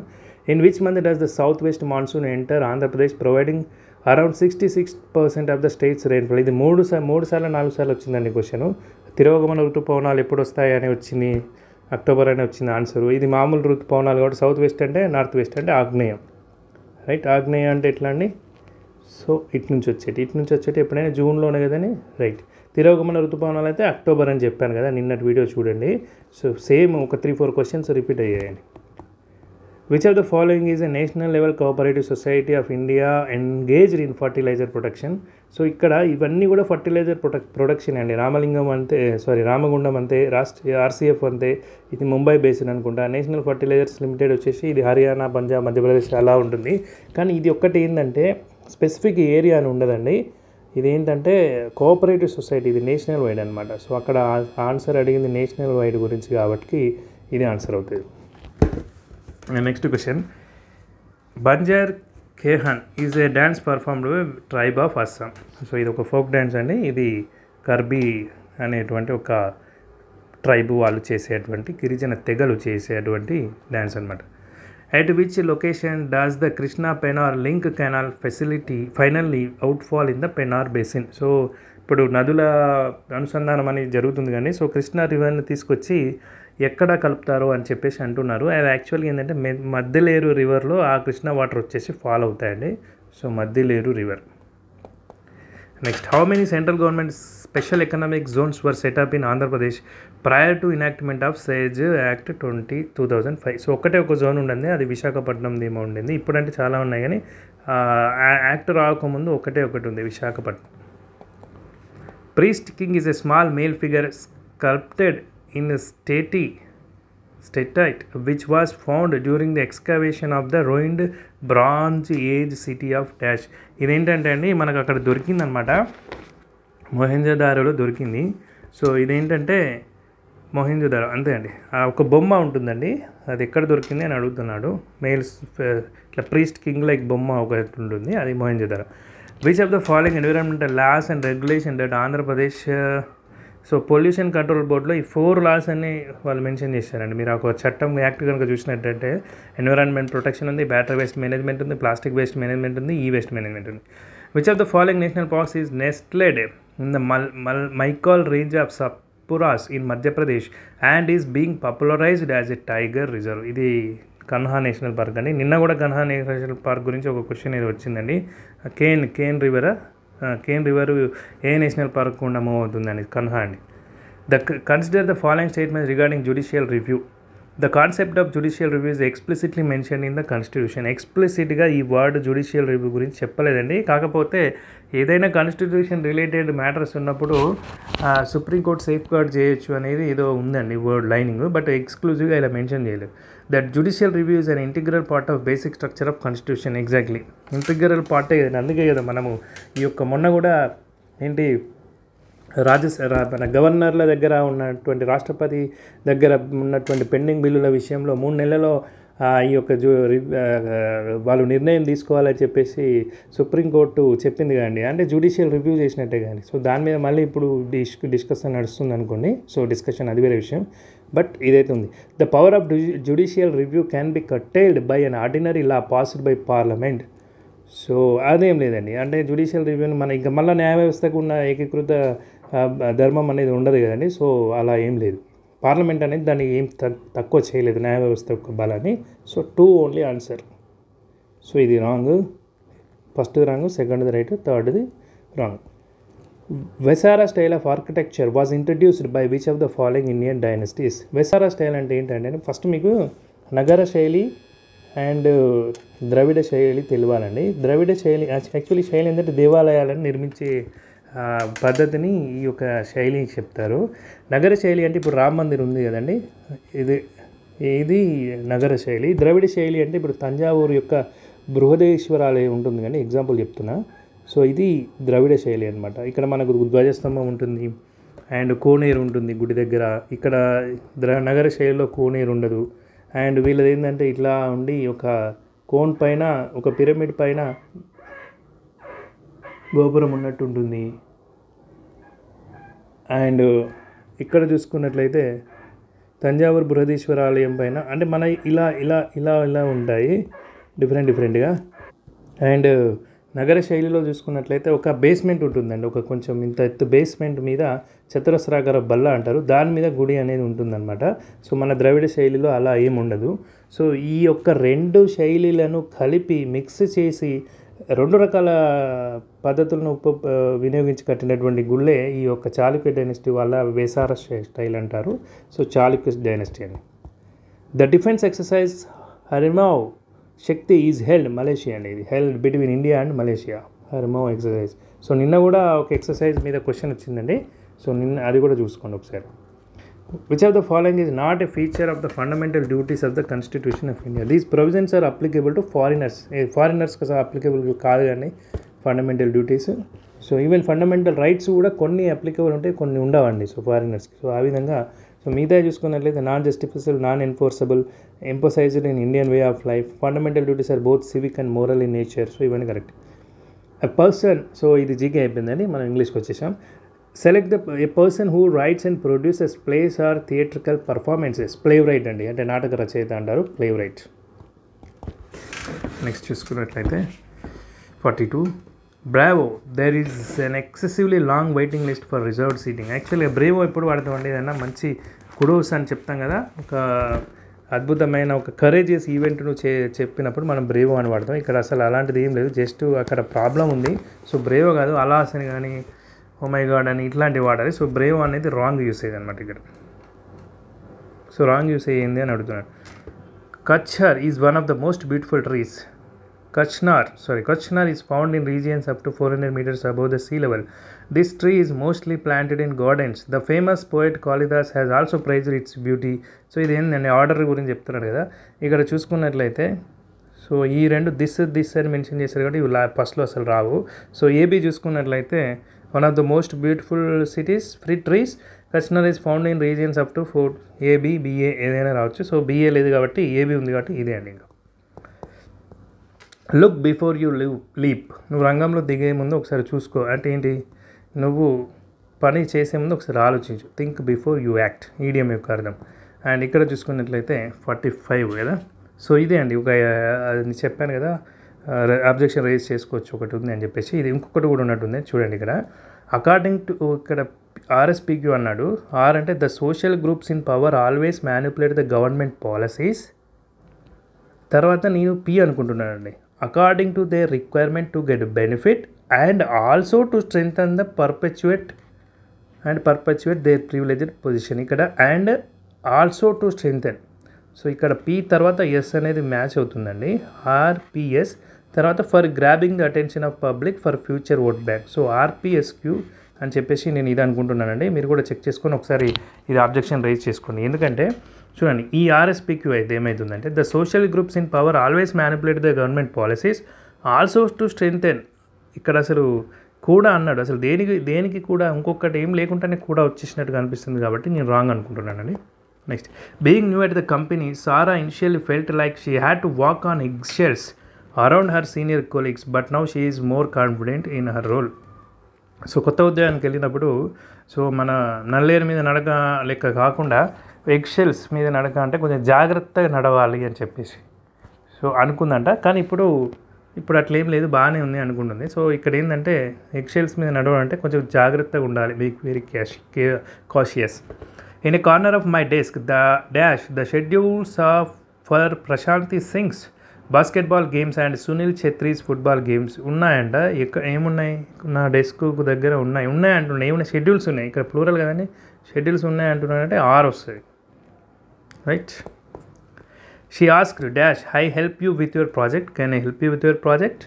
In which month does the south west monsoon enter Andhra Pradesh providing around 66% of the states rainfall. ఇది మూడు సార్లు 4 సార్లు వచ్చిందండి క్వశ్చన్. తిరోగమన ఋతుపవనాలు ఎప్పుడు వస్తాయి అని వచ్చింది, అక్టోబర్ అని వచ్చింది ఆన్సరు. ఇది మామూలు ఋతుపవనాలు కాబట్టి సౌత్ వెస్ట్ అంటే నార్త్ వెస్ట్ అంటే ఆగ్నేయం, రైట్. ఆగ్నేయం అంటే ఎట్లా అండి, సో ఇటు నుంచి వచ్చేటి ఎప్పుడైనా జూన్లోనే కదండి, రైట్. తిరోగమన ఋతుపవనాలు అయితే అక్టోబర్ అని చెప్పాను కదా నిన్నటి వీడియో చూడండి. సో సేమ్ ఒక 3-4 క్వశ్చన్స్ రిపీట్ అయ్యాయండి. Which of the following is a national level cooperative society of India engaged in fertiliser production. So ఇక్కడ ఇవన్నీ కూడా ఫర్టిలైజర్ ప్రొడక్షన్ అండి. రామగుండం అంతే, ఆర్సీఎఫ్ అంతే, ఇది ముంబై బేస్డ్ అనుకుంటా. నేషనల్ ఫర్టిలైజర్స్ లిమిటెడ్ వచ్చేసి ఇది హర్యానా, పంజాబ్, మధ్యప్రదేశ్ అలా ఉంటుంది. కానీ ఇది ఒక్కటి ఏంటంటే స్పెసిఫిక్ ఏరియా అని ఉండదండి. ఇది ఏంటంటే కోఆపరేటివ్ సొసైటీ, ఇది నేషనల్ వైడ్ అనమాట. సో అక్కడ ఆన్సర్ అడిగింది నేషనల్ వైడ్ గురించి కాబట్టి ఇది ఆన్సర్ అవుతుంది. Next question, Banjar Kekan is a dance performed tribe of Assam. So ఇది ఒక ఫోక్ డ్యాన్స్ అండి. ఇది కర్బీ అనేటువంటి ఒక ట్రైబ్ వాళ్ళు చేసేటువంటి, గిరిజన తెగలు చేసేటువంటి డ్యాన్స్ అనమాట. At which location does the Krishna-Pennar link canal facility finally outfall in the Pennar basin? So ఇప్పుడు నదుల అనుసంధానం అనేది జరుగుతుంది కానీ, సో కృష్ణా రివర్ని తీసుకొచ్చి ఎక్కడ కలుపుతారో అని చెప్పేసి అంటున్నారు. అది యాక్చువల్గా ఏంటంటే మధ్యలేరు రివర్లో ఆ కృష్ణా వాటర్ వచ్చేసి ఫాల్ అవుతాయండి. So మధ్యలేరు river. Next, how many central government special economic zones were setup in Andhra Pradesh prior to ఇనాక్ట్మెంట్ of Sage act 2005. So ఒక జోన్ ఉండింది, అది విశాఖపట్నం ధీమా ఉండింది. ఇప్పుడంటే చాలా ఉన్నాయి కానీ యాక్ట్ రాకముందు ఒకటి ఉంది, Visakhapatnam. Priest king is a small male figure sculpted in స్టేటైట్ which was found during the excavation of the ruined bronze age city of dash. ఇదేంటంటే అండి మనకు అక్కడ దొరికిందనమాట, మొహెంజోదారోలో దొరికింది. సో ఇదేంటంటే మొహెంజోదారో అంతే అండి, ఒక బొమ్మ ఉంటుందండి, అది ఎక్కడ దొరికింది అని అడుగుతున్నాడు. మేల్స్ ఇట్లా ప్రీస్ట్ కింగ్ లైక్ బొమ్మ ఒకటి ఉంటుంది, అది Mohenjodaro. Which of the following environmental laws and regulation that Andhra Pradesh. So pollution control బోర్డులో ఈ 4 లాస్ అన్ని వాళ్ళు మెన్షన్ చేశారండి. మీరు ఒక చట్టం యాక్ట్ కనుక చూసినట్టయితే ఎన్విరాన్మెంట్ ప్రొటెక్షన్ ఉంది, బ్యాటరీ వేస్ట్ మేనేజ్మెంట్ ఉంది, ప్లాస్టిక్ వేస్ట్ మేనేజ్మెంట్ ఉంది, ఈ వేస్ట్ మేనేజ్మెంట్ ఉంది. Which of the following national parks is nested in the Maikal range of Satpuras in Madhya Pradesh and is being popularised as a tiger reserve. ఇది Kanha national park అండి. నిన్న కూడా Kanha national park గురించి ఒక క్వశ్చన్ ఏదో వచ్చిందండి. కేన్ రివర్ ఏ నేషనల్ పార్క్ గుండా మూవ్ అవుతుందండి, కన్హా అండి. Consider the following statements regarding judicial review. The concept of judicial review is explicitly mention in the constitution. ఎక్స్ప్లిసిట్గా ఈ వర్డ్ జ్యుడిషియల్ రివ్యూ గురించి చెప్పలేదండి. కాకపోతే ఏదైనా కాన్స్టిట్యూషన్ రిలేటెడ్ మ్యాటర్స్ ఉన్నప్పుడు సుప్రీంకోర్టు సేఫ్ గార్డ్ చేయొచ్చు అనేది ఏదో ఉందండి వర్డ్ లైనింగ్, బట్ ఎక్స్క్లూజివ్గా ఇలా మెన్షన్ చేయలేదు. That judicial review is an integral part of basic structure of constitution. Exactly integral పార్టే కదండి. అందుకే కదా మనము ఈ యొక్క మొన్న కూడా ఏంటి మన గవర్నర్ల దగ్గర ఉన్నటువంటి, రాష్ట్రపతి దగ్గర ఉన్నటువంటి పెండింగ్ బిల్లుల విషయంలో 3 నెలల్లో ఈ యొక్క వాళ్ళు నిర్ణయం తీసుకోవాలని చెప్పేసి సుప్రీంకోర్టు చెప్పింది కదండి. అంటే జ్యుడిషియల్ రివ్యూ చేసినట్టే కానీ. సో దాని మీద మళ్ళీ ఇప్పుడు డిస్కషన్ నడుస్తుంది అనుకోండి. సో డిస్కషన్ అది వేరే విషయం, బట్ ఇదైతే ఉంది. The power of judicial review can be curtailed by an ordinary law passed by parliament. So అదేం లేదండి, అంటే జ్యుడిషియల్ రివ్యూని మన ఇంకా మళ్ళీ న్యాయ వ్యవస్థకు ఉన్న ఏకీకృత ధర్మం అనేది ఉండదు కదండి. సో అలా ఏం లేదు, పార్లమెంట్ అనేది దాన్ని ఏం తక్కువ చేయలేదు న్యాయ వ్యవస్థ యొక్క బలాన్ని. So 2 only answer. సో ఇది రాంగ్, ఫస్ట్ది రాంగ్, సెకండ్ది రైట్, థర్డ్ది wrong. Vesara style of architecture was introduced by which of the following Indian dynasties. Vesara style అంటే ఏంటంటే ఫస్ట్ మీకు నగర శైలి అండ్ ద్రవిడ శైలి తెలియాలండి. ద్రవిడ శైలి యాక్చువల్లీ శైలి ఏంటంటే దేవాలయాలను నిర్మించే పద్ధతిని ఈ యొక్క శైలి చెప్తారు. నగర శైలి అంటే ఇప్పుడు రామ మందిర్ ఉంది కదండి, ఇది నగర శైలి. ద్రవిడ శైలి అంటే ఇప్పుడు తంజావూరు యొక్క బృహదేశ్వర ఆలయం ఉంటుంది కానీ ఎగ్జాంపుల్ చెప్తున్నా. సో ఇది ద్రవిడ శైలి అనమాట. ఇక్కడ మనకు ధ్వజస్తంభం ఉంటుంది, అండ్ కోనేరు ఉంటుంది గుడి దగ్గర. ఇక్కడ నగర శైలిలో కోనేరు ఉండదు. అండ్ వీళ్ళది ఏంటంటే ఇట్లా ఉండి ఒక కోన్ పైన ఒక పిరమిడ్ పైన గోపురం ఉన్నట్టు ఉంటుంది. అండ్ ఇక్కడ చూసుకున్నట్లయితే తంజావూరు బృహదీశ్వర ఆలయం పైన అంటే మన ఇలా ఇలా ఇలా ఇలా ఉంటాయి డిఫరెంట్గా. అండ్ నగర శైలిలో చూసుకున్నట్లయితే ఒక బేస్మెంట్ ఉంటుందండి, ఒక కొంచెం ఇంత ఎత్తు బేస్మెంట్ మీద చతురస్రాకార బల్ల అంటారు, దాని మీద గుడి అనేది ఉంటుందన్నమాట. సో మన ద్రవిడ శైలిలో అలా ఏమి ఉండదు. సో ఈ యొక్క రెండు శైలిలను కలిపి మిక్స్ చేసి రెండు రకాల పద్ధతులను వినియోగించి కట్టినటువంటి గుళ్ళే ఈ యొక్క చాళుక్య డైనస్టీ వాళ్ళ వేసార స్టైల్ అంటారు. సో చాళుక్య డైనస్టీ అని. The defence exercise Harimau Shakti is held Malaysia అండి. ఇది held between India and Malaysia, Harimau exercise. So నిన్న కూడా ఒక ఎక్సర్సైజ్ మీద క్వశ్చన్ వచ్చిందండి. సో నిన్న అది కూడా చూసుకోండి ఒకసారి. Which of the following is not a feature of the fundamental duties of the Constitution of India? These provisions are applicable to foreigners. Foreigners కి అప్లికబుల్ కాదు కానీ fundamental duties. So even fundamental rights కూడా కొన్ని applicable ఉంటాయి, కొన్ని ఉండవండి. So ఫారినర్స్కి. So ఆ విధంగా సో మిగతా చూసుకున్నట్లయితే non justifiable, non enforceable, emphasised in Indian way of life, fundamental duties are both civic and moral in nature. So ఇవన్నీ కరెక్ట్. ఎ పర్సన్, సో ఇది జీకే అయిపోయిందండి, మనం ఇంగ్లీష్కి వచ్చేసాం. Select a person who writes and produces plays or theatrical performances. ప్లేరైట్ అండి, అంటే నాటక రచయిత అంటారు, ప్లేరైట్. నెక్స్ట్ చూసుకున్నట్లయితే 42. Bravo, there is an excessively long waiting list for reserved seating. యాక్చువల్గా బ్రేవో ఎప్పుడు వాడతామండి, ఏదైనా మంచి కుడోస్ అని చెప్తాం కదా, ఒక అద్భుతమైన ఒక కరేజియస్ ఈవెంట్ను చెప్పినప్పుడు మనం బ్రేవో అని వాడతాం. ఇక్కడ అసలు అలాంటిది ఏం లేదు, జస్ట్ అక్కడ ప్రాబ్లం ఉంది. సో బ్రేవో కాదు, అలాస్ అని కానీ ఓ మై గాడ్ అని ఇట్లాంటివి వాడాలి. సో బ్రేవ్ అనేది రాంగ్ యూసేజ్ అనమాట ఇక్కడ. సో రాంగ్ యూసేజ్ ఏంది అని అడుగుతున్నాడు. Kachnar is one of the most beautiful trees. Kachnar is found in regions up to 400 meters above the sea level. This tree is mostly planted in gardens. The famous poet Kalidas has also praised its beauty. So ఇది ఏంటండి, order గురించి చెప్తున్నాడు కదా. ఇక్కడ చూసుకున్నట్లయితే so ఈ రెండు this అని మెన్షన్ చేశారు కాబట్టి ఇవి ఫస్ట్లో అసలు రావు. సో ఏబీ చూసుకున్నట్లయితే one of the most beautiful cities trees. Kachnar is found in regions up to 4 AB BA ఏదైనా రావచ్చు. సో బిఏ లేదు కాబట్టి ఏబీ ఉంది కాబట్టి ఇదే అండి. ఇంకా లుక్ బిఫోర్ యూ లీప్. నువ్వు రంగంలో దిగే ముందు ఒకసారి చూసుకో. అంటే ఏంటి, నువ్వు పని చేసే ముందు ఒకసారి ఆలోచించు. థింక్ బిఫోర్ యూ యాక్ట్, ఈడియం యొక్క అర్థం. అండ్ ఇక్కడ చూసుకున్నట్లయితే 45 కదా. సో ఇదే అండి, ఒక అది చెప్పాను కదా, అబ్జెక్షన్ రేజ్ చేసుకోవచ్చు ఒకటి ఉంది అని చెప్పేసి. ఇది ఇంకొకటి కూడా ఉన్నట్టుంది చూడండి ఇక్కడ. అకార్డింగ్ టు ఇక్కడ ఆర్ఎస్పీక్యూ అన్నాడు. ఆర్ అంటే the social groups in power always manipulate the government policies. తర్వాత నేను పి అనుకుంటున్నానండి. According to their requirement to get benefit and also to strengthen the perpetuate their privileged position. ఇక్కడ and also to strengthen. So ఇక్కడ P తర్వాత S అనేది match అవుతుందండి. RPS తర్వాత for grabbing the attention of public for future vote bank. So ఆర్పిఎస్క్యూ అని చెప్పేసి నేను ఇది అనుకుంటున్నానండి. మీరు కూడా చెక్ చేసుకొని ఒకసారి ఇది అబ్జెక్షన్ రైజ్ చేసుకోండి. ఎందుకంటే చూడండి, ఈ ఆర్ఎస్పీక్యూ అయితే ఏమవుతుందంటే the social groups in power always manipulate the government policies also to strengthen. ఇక్కడ అసలు కూడా అన్నాడు, అసలు దేనికి కూడా ఇంకొకటి ఏం లేకుండానే కూడా వచ్చేసినట్టుగా అనిపిస్తుంది కాబట్టి నేను రాంగ్ అనుకుంటున్నానండి. Next, being new at the company Sara initially felt like she had to walk on eggshells around her senior colleagues but now she is more confident in her role. So కొత్త ఉద్యోగానికి వెళ్ళినప్పుడు so మన నల్లేరు మీద నడక లెక్క కాకుండా eggshells మీద నడక అంటే కొంచెం జాగ్రత్తగా నడవాలి అని చెప్పేసి సో అనుకుందంట. కానీ ఇప్పుడు అట్లేం లేదు, బాగానే ఉంది అనుకుంటుంది. సో ఇక్కడ ఏంటంటే ఎగ్షెల్స్ మీద నడవాలంటే కొంచెం జాగ్రత్తగా ఉండాలి, be very cautious. In a corner of my desk the schedules for Prashanti Singh's basketball games and Sunil Chhetri's football games ఉన్నాయంట. ఏమున్నాయి, నా డెస్క్ దగ్గర ఉన్నాయి అంటున్నాయి. ఏమున్నాయి, షెడ్యూల్స్ ఉన్నాయి. ఇక్కడ ప్లూరల్ కదండి, షెడ్యూల్స్ ఉన్నాయి అంటున్నాడంటే ఆర్ వస్తుంది, right. She asked dash I help you with your project, can I help you with your project.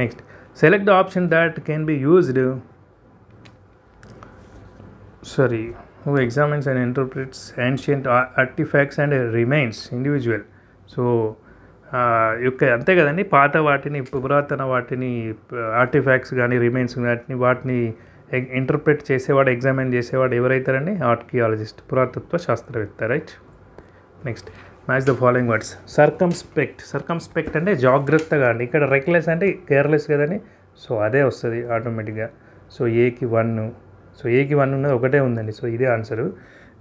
Next, select the option that can be used who examines and interprets ancient artifacts and remains individual. So అంతే కదండి, పాత వాటిని పురాతన వాటిని artefacts కానీ remains వాటిని interpret చేసేవాడు, examine చేసేవాడు ఎవరైతారండి? ఆర్కియాలజిస్ట్, పురాతత్వ శాస్త్రవేత్త, right. Next match the following words. Circumspect అంటే జాగ్రత్తగా అండి. ఇక్కడ రెక్లెస్ అంటే కేర్లెస్ కదండి, సో అదే వస్తుంది ఆటోమేటిక్గా. సో ఏకి 1, సో ఏకి 1 ఉన్నది ఒకటే ఉందండి, సో ఇదే ఆన్సరు.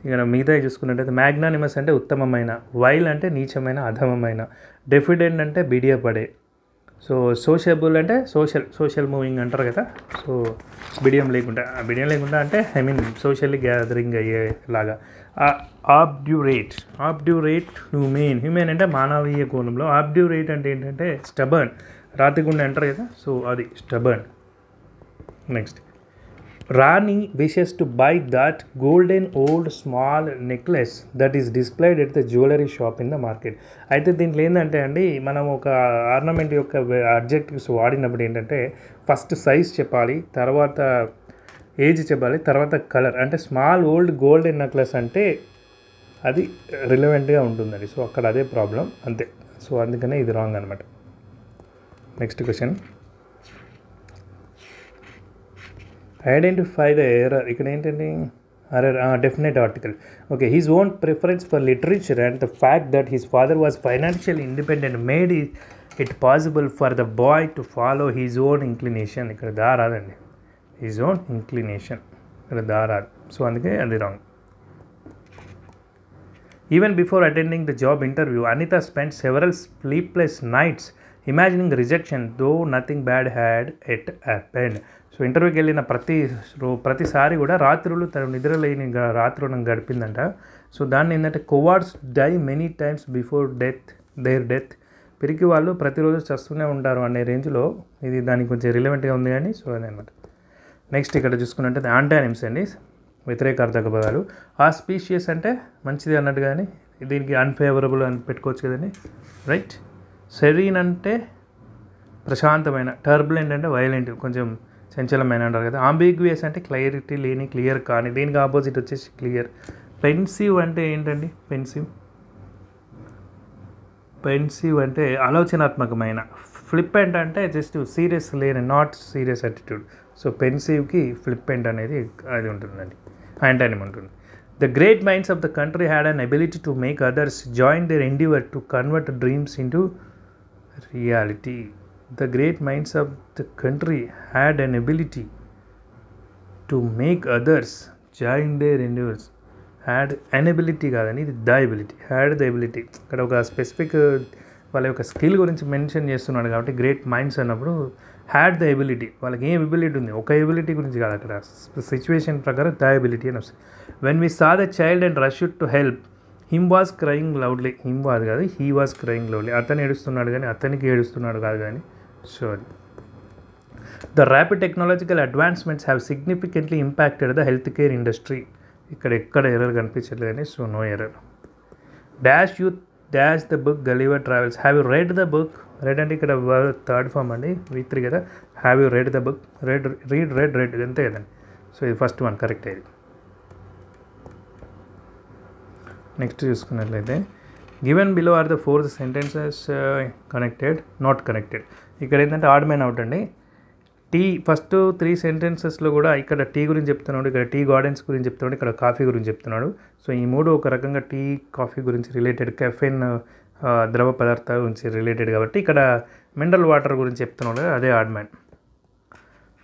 ఇక మిగతా చూసుకున్నట్టయితే మ్యాగ్నానిమస్ అంటే ఉత్తమమైన, వైల్ అంటే నీచమైన, అధమమైన, డెఫిడెంట్ అంటే బిడియపడే, సో సోషబుల్ అంటే సోషల్ మూవింగ్ అంటారు కదా, సో బిడియం లేకుండా అంటే ఐ మీన్ సోషల్లీ గ్యాదరింగ్ అయ్యేలాగా. ఆబ్డ్యూరేట్ హ్యూమెన్ అంటే మానవీయ కోణంలో. ఆబ్డ్యూరేట్ అంటే ఏంటంటే స్టబర్న్, రాతిగుండె అంటారు కదా, సో అది stubborn. Next Rani wishes to buy that golden old small necklace that is displayed at the jewellery shop in the market. అయితే దీంట్లో ఏంటంటే అండి, మనం ఒక ఆర్నమెంట్ యొక్క అబ్జెక్టివ్స్ వాడినప్పుడు ఏంటంటే ఫస్ట్ సైజ్ చెప్పాలి, తర్వాత ఏజ్ చెప్పాలి, తర్వాత కలర్. అంటే స్మాల్ ఓల్డ్ గోల్డెన్ నెక్లెస్ అంటే అది రిలవెంట్గా ఉంటుందండి, సో అక్కడ అదే ప్రాబ్లం అంతే. సో అందుకనే ఇది రాంగ్ అనమాట. Next question, identify the error. ఇక్కడ ఏంటండి error? Definite article. Okay, his own preference for literature and the fact that his father was financial independent made it possible for the boy to follow his own inclination. ఇక్కడ దా రాదండి, his own inclination, ఇక్కడ దా రాదు, so అందుకే అది wrong. Even before attending the job interview, Anita spent several sleepless nights imagining rejection, though nothing bad had yet happened. So ఇంటర్వ్యూకి వెళ్ళిన ప్రతిసారి కూడా రాత్రులు తను నిద్రలేని రాత్రులను గడిపిందంట. సో దాన్ని ఏంటంటే cowards die many times before their death. పిరికి వాళ్ళు ప్రతిరోజు చస్తూనే ఉంటారు అనే రేంజ్లో ఇది దానికి కొంచెం రిలవెంట్గా ఉంది కానీ, సో అదనమాట. నెక్స్ట్ ఇక్కడ చూసుకున్నట్టు యాంటానిమ్స్ అండి, వ్యతిరేకార్థక పదాలు. ఆస్పీషియస్ అంటే మంచిది అన్నట్టు, కానీ దీనికి అన్ఫేవరబుల్ అని పెట్టుకోవచ్చు కదండి, రైట్. సెరీన్ అంటే ప్రశాంతమైన, టర్బులెంట్ అంటే వైలెంట్, కొంచెం చంచలమైన అంటారు కదా. అంబిగ్వియస్ అంటే క్లారిటీ లేని, క్లియర్ కానీ, దీనికి ఆపోజిట్ వచ్చేసి క్లియర్. పెన్సివ్ అంటే ఏంటండి? పెన్సివ్ అంటే ఆలోచనాత్మకమైన. ఫ్లిప్పెంట్ అంటే జస్ట్ సీరియస్ లేని, నాట్ సీరియస్ యాటిట్యూడ్. సో పెన్సివ్కి ఫ్లిప్పెంట్ అనేది అది ఉంటుందండి, యాంటానిమ్ ఉంటుంది. The great minds of the country had an ability to make others join their endeavour to convert dreams into reality. The great minds of the country had an ability to make others join their endeavors. Had an ability కాదని, ఇది the ability, had the ability. ఇక్కడ ఒక specific వాళ్ళ యొక్క skill గురించి mention చేస్తున్నాడు కాబట్టి great minds అన్నప్పుడు హ్యాడ్ ద ఎబిలిటీ, వాళ్ళకి ఏం ఎబిలిటీ ఉంది, ఒక ఎబిలిటీ గురించి కాదు, అక్కడ సిచ్యువేషన్ ప్రకారం ద ఎబిలిటీ అని వస్తుంది. When we saw the child and rushed to help him was crying loudly. Him was కాదు, హీ వాజ్ క్రయింగ్ లౌడ్లీ. అతను ఏడుస్తున్నాడు కానీ అతనికి ఏడుస్తున్నాడు కాదు కానీ. Sorry. The rapid technological advancements have significantly impacted the healthcare industry. ఇక్కడ ఎర్రర్ కనిపించట్లేదని, so no error. Dash you dash the book Gulliver travels. Have you read the book? Read అంటే ఇక్కడ థర్డ్ ఫామ్ అండి, V3 కదా. Have you read the book? Read అంతే కదండి, so ఇది first one correct అయ్యేది. నెక్స్ట్ చూసుకున్నట్లయితే given below are the 4 sentences connected, not connected. ఇక్కడ ఏంటంటే ఆడ్ మ్యాన్ అవుట్ అండి. టీ ఫస్ట్ 3 సెంటెన్సెస్లో కూడా ఇక్కడ టీ గురించి చెప్తున్నాడు, ఇక్కడ టీ గార్డెన్స్ గురించి చెప్తున్నాడు, ఇక్కడ కాఫీ గురించి చెప్తున్నాడు. సో ఈ మూడు ఒక రకంగా టీ కాఫీ గురించి రిలేటెడ్, కెఫెన్ ద్రవ పదార్థాల గురించి రిలేటెడ్ కాబట్టి ఇక్కడ మినరల్ వాటర్ గురించి చెప్తున్నాడు, అదే ఆడ్ మ్యాన్.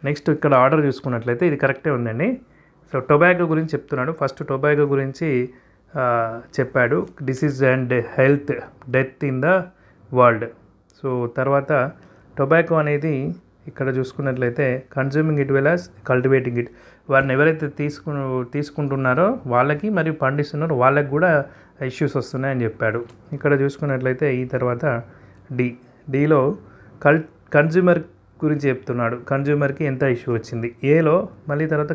నెక్స్ట్ ఇక్కడ ఆర్డర్ చూసుకున్నట్లయితే ఇది కరెక్టే ఉందండి. సో టొబాకో గురించి చెప్తున్నాడు, ఫస్ట్ టొబాకో గురించి చెప్పాడు, disease and health, death in the world. So తర్వాత టొబాకో అనేది ఇక్కడ చూసుకున్నట్లయితే consuming it well as cultivating it, వారిని ఎవరైతే తీసుకుంటున్నారో వాళ్ళకి మరియు పండిస్తున్నారో వాళ్ళకి కూడా ఇష్యూస్ వస్తున్నాయని చెప్పాడు. ఇక్కడ చూసుకున్నట్లయితే ఈ తర్వాత డీలో కన్జ్యూమర్ గురించి చెప్తున్నాడు, కన్జ్యూమర్కి ఎంత ఇష్యూ వచ్చింది. ఏలో మళ్ళీ తర్వాత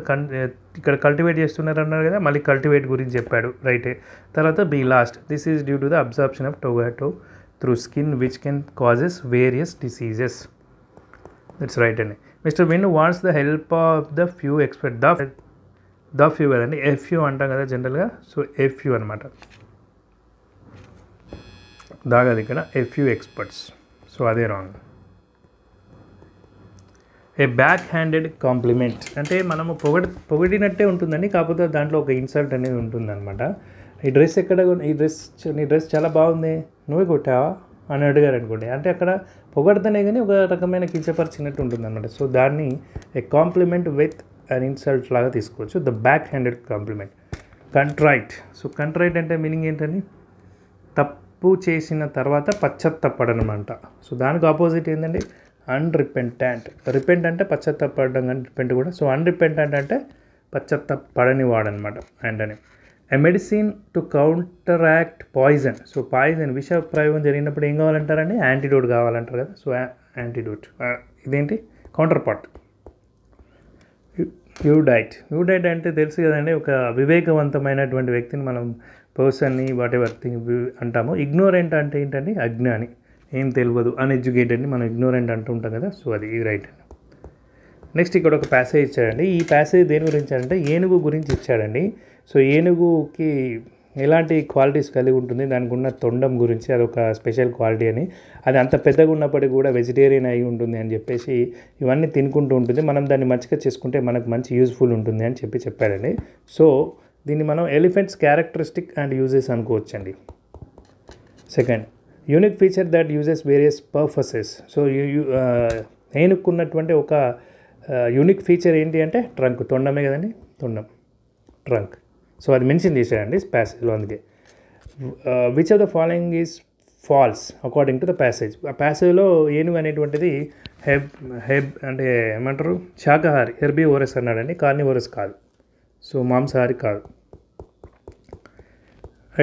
ఇక్కడ కల్టివేట్ చేస్తున్నారు అన్నారు కదా, మళ్ళీ కల్టివేట్ గురించి చెప్పాడు, రైటే. తర్వాత B last, this is due to the absorption of tobacco through skin which can causes various diseases. That's right అండి. Mister win wants the help of the few expert. The few కదండి, a few అంటాం కదా జనరల్గా, so ఎఫ్యూ అనమాట, దాగది ఇక్కడ ఎఫ్యూ experts, so అదే wrong. ఏ back handed complement అంటే మనము పొగిడినట్టే ఉంటుందండి, కాకపోతే దాంట్లో ఒక ఇన్సల్ట్ అనేది ఉంటుందన్నమాట. ఈ డ్రెస్ నీ డ్రెస్ చాలా బాగుంది, నువ్వే కొట్టావా అని అడిగారు అనుకోండి, అంటే అక్కడ పొగడతనే కానీ ఒక రకమైన కించపరిచినట్టు ఉంటుందన్నమాట. సో దాన్ని a compliment with an insult లాగా తీసుకోవచ్చు, the backhanded compliment. Contrite. So contrite అంటే మీనింగ్ ఏంటని, తప్పు చేసిన తర్వాత పశ్చాత్తాపడనమాట. సో దానికి ఆపోజిట్ ఏంటండి, అన్రిపెంటెంట్. రిపెంట్ అంటే పశ్చాత్తాపడడం, కానీ రిపెంట్ కూడా. సో అన్రిపెంటెంట్ అంటే పశ్చాత్తాపడని వాడనమాట. And a medicine to counteract poison. So poison విష ప్రయోగం జరిగినప్పుడు ఏం కావాలంటారండి, యాంటీడోట్ కావాలంటారు కదా. సో యాంటీడోట్ ఇదేంటి, కౌంటర్ పార్ట్. యూడైట్ అంటే తెలుసు కదండి, ఒక వివేకవంతమైనటువంటి వ్యక్తిని మనం పర్సన్ని వాట్ ఎవర్ థింగ్ అంటాము. ఇగ్నోరెంట్ అంటే ఏంటండి, అజ్ఞాని, ఏం తెలియదు, అన్ఎడ్యుకేటెడ్ని మనం ఇగ్నోరెంట్ అంటూ ఉంటాం కదా. సో అది రైట్ అండి. నెక్స్ట్ ఇక్కడ ఒక ప్యాసేజ్ ఇచ్చాడండి. ఈ ప్యాసేజ్ దేని గురించి అంటే ఏనుగు గురించి ఇచ్చాడండి. సో ఏనుగుకి ఎలాంటి క్వాలిటీస్ కలిగి ఉంటుంది, దానికి ఉన్న తొండం గురించి, అదొక స్పెషల్ క్వాలిటీ అని, అది అంత పెద్దగా ఉన్నప్పటికీ కూడా వెజిటేరియన్ అయి ఉంటుంది అని చెప్పేసి ఇవన్నీ తినుకుంటూ ఉంటుంది, మనం దాన్ని మంచిగా చేసుకుంటే మనకు మంచి యూజ్ఫుల్ ఉంటుంది అని చెప్పాడండి. సో దీన్ని మనం ఎలిఫెంట్స్ క్యారెక్టరిస్టిక్ అండ్ యూజెస్ అనుకోవచ్చండి. Second, unique feature that uses various purposes. So ఏనుక్కున్నటువంటి ఒక యూనిక్ ఫీచర్ ఏంటి అంటే ట్రంక్, తొండమే కదండి, తొండం, ట్రంక్. సో అది మెన్షన్ చేశాడండి ప్యాసేజ్లో. అందుకే which of the following is false according to the passage. ఆ ప్యాసేజ్లో ఏనుగు అనేటువంటిది హెబ్ అంటే ఏమంటారు, శాకాహారి, హెర్బివోరస్ అన్నాడండి, కార్నివోరస్ కాదు. సో మాంసాహారి కాదు.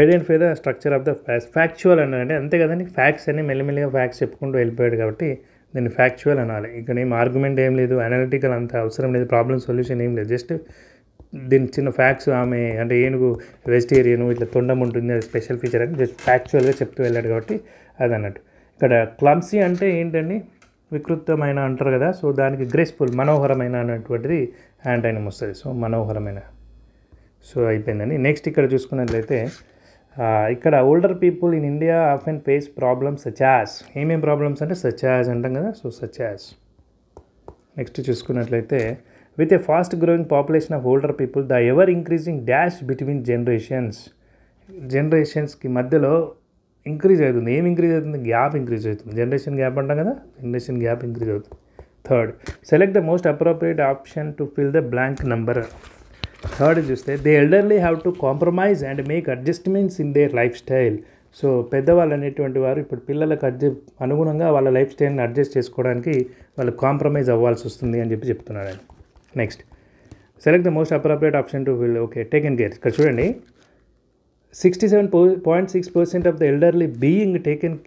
Identify the structure of the factual అన్నాడండి, అంతే కదండి. ఫ్యాక్ట్స్ అన్ని మెల్లిమెల్లిగా ఫ్యాక్ట్స్ చెప్పుకుంటూ వెళ్ళిపోయాడు కాబట్టి దీన్ని ఫ్యాక్చువల్ అనాలి. ఇక్కడ ఏం ఆర్గ్యుమెంట్ ఏం లేదు, అనలిటికల్ అంత అవసరం లేదు, ప్రాబ్లమ్ సొల్యూషన్ ఏం లేదు, జస్ట్ దీని చిన్న ఫ్యాక్ట్స్, ఆమె అంటే ఏనుగు వెజిటేరియన్, ఇట్లా తొండం ఉంటుంది, అది స్పెషల్ ఫీచర్ అని జస్ట్ ఫ్యాక్చువల్గా చెప్తూ వెళ్ళాడు కాబట్టి అది అన్నట్టు. ఇక్కడ క్లమ్సీ అంటే ఏంటండి, వికృతమైన అంటారు కదా. సో దానికి గ్రేస్ఫుల్, మనోహరమైన అన్నటువంటిది యాంటైనం వస్తుంది. సో మనోహరమైన. సో అయిపోయిందండి. నెక్స్ట్ ఇక్కడ చూసుకున్నట్లయితే ఇక్కడ older people in India often face problems such as. ఏమేం ప్రాబ్లమ్స్ అంటే సచ్ యాజ్ అంటాం కదా. So such as. నెక్స్ట్ చూసుకున్నట్లయితే with a fast growing population of older people the ever increasing dash between జనరేషన్స్కి మధ్యలో ఇంక్రీజ్ అవుతుంది. ఏం ఇంక్రీజ్ అవుతుంది, గ్యాప్ ఇంక్రీజ్ అవుతుంది. జనరేషన్ గ్యాప్ అంటాం కదా, జనరేషన్ గ్యాప్ ఇంక్రీజ్ అవుతుంది. Third, select the most appropriate option to fill the blank number. Third చూస్తే they elderly have to compromise and make adjustments in their life style. So పెద్దవాళ్ళు అనేటువంటి వారు ఇప్పుడు పిల్లలకు అనుగుణంగా వాళ్ళ లైఫ్ స్టైల్ని అడ్జస్ట్ చేసుకోవడానికి వాళ్ళు కాంప్రమైజ్ అవ్వాల్సి వస్తుంది అని చెప్తున్నాడు ఆయన. Next, select the most appropriate option to fill. Okay, taken care. ఇక్కడ చూడండి, 67.6% of the elderly being taken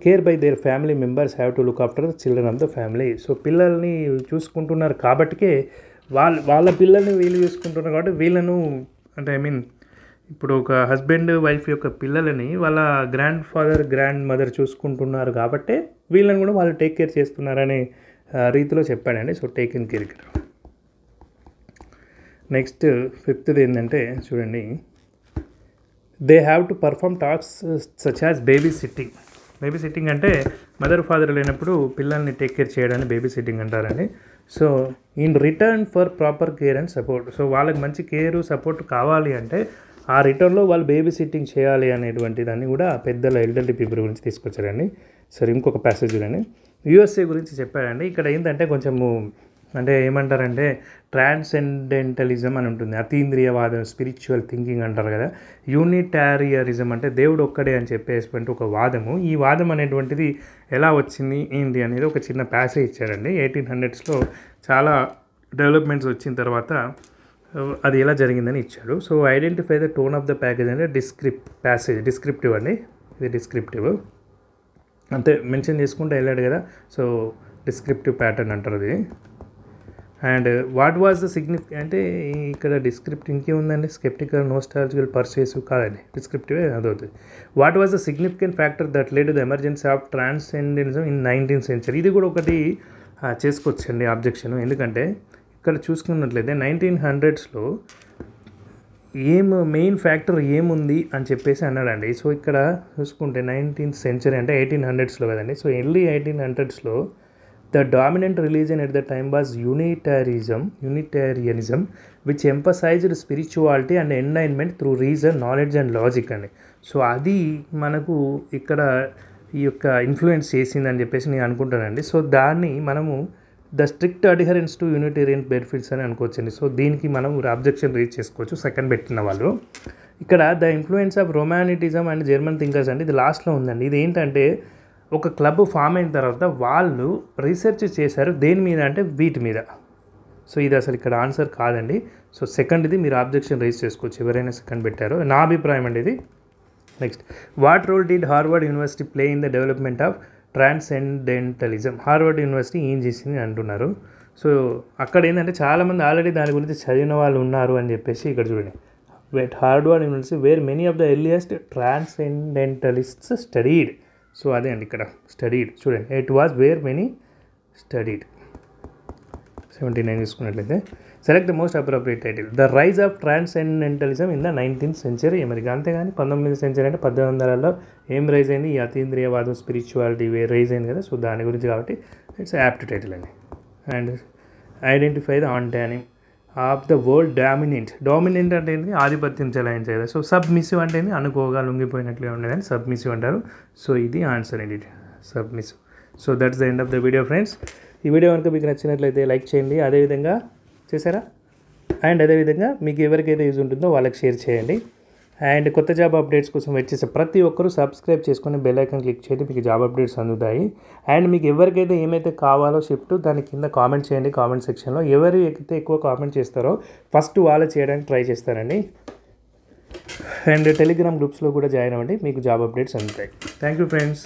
care by their family members have to look after the children of the family. So పిల్లల్ని చూసుకుంటున్నారు కాబట్టికే వాళ్ళ పిల్లల్ని వీళ్ళు చూసుకుంటున్నారు కాబట్టి వీళ్ళను అంటే ఇప్పుడు ఒక హస్బెండ్ వైఫ్ యొక్క పిల్లలని వాళ్ళ గ్రాండ్ ఫాదర్ గ్రాండ్ మదర్ చూసుకుంటున్నారు కాబట్టి వీళ్ళని కూడా వాళ్ళు టేక్ కేర్ చేస్తున్నారనే రీతిలో చెప్పాడండి. సో టేకెన్ కేర్ ఇక్కడ. నెక్స్ట్ ఫిఫ్త్ది ఏంటంటే చూడండి, they have to perform tasks such as baby sitting అంటే మదర్ ఫాదర్ లేనప్పుడు పిల్లల్ని టేక్ కేర్ చేయడాన్ని బేబీ సిట్టింగ్ అంటారండి. So in return for proper care and support. So వాళ్ళకి మంచి కేరు సపోర్ట్ కావాలి అంటే ఆ రిటర్న్లో వాళ్ళు బేబీ సిట్టింగ్ చేయాలి అనేటువంటి దాన్ని కూడా పెద్దల ఎల్డర్లీ పీపుల్ గురించి తీసుకొచ్చారండి. సరే, ఇంకొక ప్యాసేజ్ చూడండి, యూఎస్ఏ గురించి చెప్పాడండి. ఇక్కడ ఏంటంటే కొంచెము అంటే ఏమంటారంటే ట్రాన్సెండెంటలిజం అని ఉంటుంది, అతీంద్రియవాదం, స్పిరిచువల్ థింకింగ్ అంటారు కదా. యూనిటారియరిజం అంటే దేవుడు ఒక్కడే అని చెప్పేటువంటి ఒక వాదము. ఈ వాదం అనేటువంటిది ఎలా వచ్చింది ఏంటి అనేది ఒక చిన్న ప్యాసేజ్ ఇచ్చారండి. 1800s చాలా డెవలప్మెంట్స్ వచ్చిన తర్వాత అది ఎలా జరిగిందని ఇచ్చాడు. So identify the tone of the package అంటే డిస్క్రిప్టివ్ అండి, ఇది డిస్క్రిప్టివ్ అంతే, మెన్షన్ చేసుకుంటూ వెళ్ళాడు కదా. సో డిస్క్రిప్టివ్ ప్యాటర్న్ అంటారు అది. అండ్ వాట్ వాజ్ ద అంటే ఇక్కడ డిస్క్రిప్టివ్ ఇంకేముందండి, స్కెప్టికల్, నోస్టాలజికల్, పర్సేసివ్ కాదండి, డిస్క్రిప్టివ్ అదవుతుంది. What was the significant factor that led to the emergence of transcendentalism in 19th century. ఇది కూడా ఒకటి చేసుకోవచ్చండి ఆబ్జెక్షన్. ఎందుకంటే ఇక్కడ చూసుకున్నట్లయితే 1900s మెయిన్ ఫ్యాక్టర్ ఏముంది అని చెప్పేసి అన్నాడండి. సో ఇక్కడ చూసుకుంటే 19th century అంటే 1800sలో కదండి. సో ఎర్లీ 1800sలో the dominant religion at the time was Unitarianism which emphasised spirituality and enlightenment through reason, knowledge and logic అండి. సో అది మనకు ఇక్కడ ఈ యొక్క ఇన్ఫ్లుయెన్స్ చేసిందని చెప్పేసి నేను అనుకుంటానండి. సో దాన్ని మనము the strict adherence to Unitarian benefits అని అనుకోవచ్చండి. సో దీనికి మనం అబ్జెక్షన్ రేజ్ చేసుకోవచ్చు సెకండ్ పెట్టిన వాళ్ళు. ఇక్కడ the influence of romanticism and German thinkers అండి, ఇది లాస్ట్లో ఉందండి. ఇది ఏంటంటే ఒక క్లబ్ ఫామ్ అయిన తర్వాత వాళ్ళు రీసెర్చ్ చేశారు దేని మీద అంటే వీటి మీద. సో ఇది అసలు ఇక్కడ ఆన్సర్ కాదండి. సో సెకండ్ ఇది మీరు అబ్జెక్షన్ రేజ్ చేసుకోవచ్చు ఎవరైనా సెకండ్ పెట్టారో, నా అభిప్రాయం అండి ఇది. Next, what role did Harvard university play in the development of transcendentalism? Harvard university ఏం చేసింది అంటున్నారు. సో అక్కడ ఏంటంటే చాలామంది ఆల్రెడీ దాని గురించి చదివిన వాళ్ళు ఉన్నారు అని చెప్పేసి ఇక్కడ చూడండి. Wet Harvard university where many of the earliest transcendentalists studied. So అదే అండి ఇక్కడ స్టడీడ్ చూడండి. It was where many studied. 79 చూసుకున్నట్లయితే select the most appropriate title. The rise of transcendentalism in the 19th century America. అంతేగాని 19th century అంటే 1800లలో ఏం rise అయింది? ఈ అతీంద్రియవాదం, స్పిరిచువాలిటీ రైజ్ అయింది కదా. సో దాని గురించి కాబట్టి ఇట్స్ యాప్ట్ టైటిల్ అండి. And identify the antonym of the word dominant. Dominant అంటే ఏంటి? ఆధిపత్యం చెలాయించేది. సో సబ్మిసివ్ అంటే ఏంటి? అనుకోగా లొంగిపోయినట్లే ఉండేదని సబ్మిసివ్ అంటారు. సో ఇది ఆన్సర్ అండి, submissive. So that's the end of the video friends. ఈ వీడియో కనుక మీకు నచ్చినట్లయితే లైక్ చేయండి, అదేవిధంగా చేశారా, అండ్ అదేవిధంగా మీకు ఎవరికైతే యూజ్ ఉంటుందో వాళ్ళకి షేర్ చేయండి. అండ్ కొత్త జాబ్ అప్డేట్స్ కోసం వెయిట్ చేసే ప్రతి ఒక్కరూ సబ్స్క్రైబ్ చేసుకొని బెల్ ఐకాన్ క్లిక్ చేయండి, మీకు జాబ్ అప్డేట్స్ అందుతాయి. అండ్ మీకు ఎవరికైతే ఏమైతే కావాలో షిఫ్ట్ దాని కింద కామెంట్ చేయండి కామెంట్ సెక్షన్లో. ఎవరు అయితే ఎక్కువ కామెంట్ చేస్తారో ఫస్ట్ వాళ్ళు చేయడానికి ట్రై చేస్తారండి. అండ్ టెలిగ్రామ్ గ్రూప్స్లో కూడా జాయిన్ అవ్వండి, మీకు జాబ్ అప్డేట్స్ అందుతాయి. Thank you friends.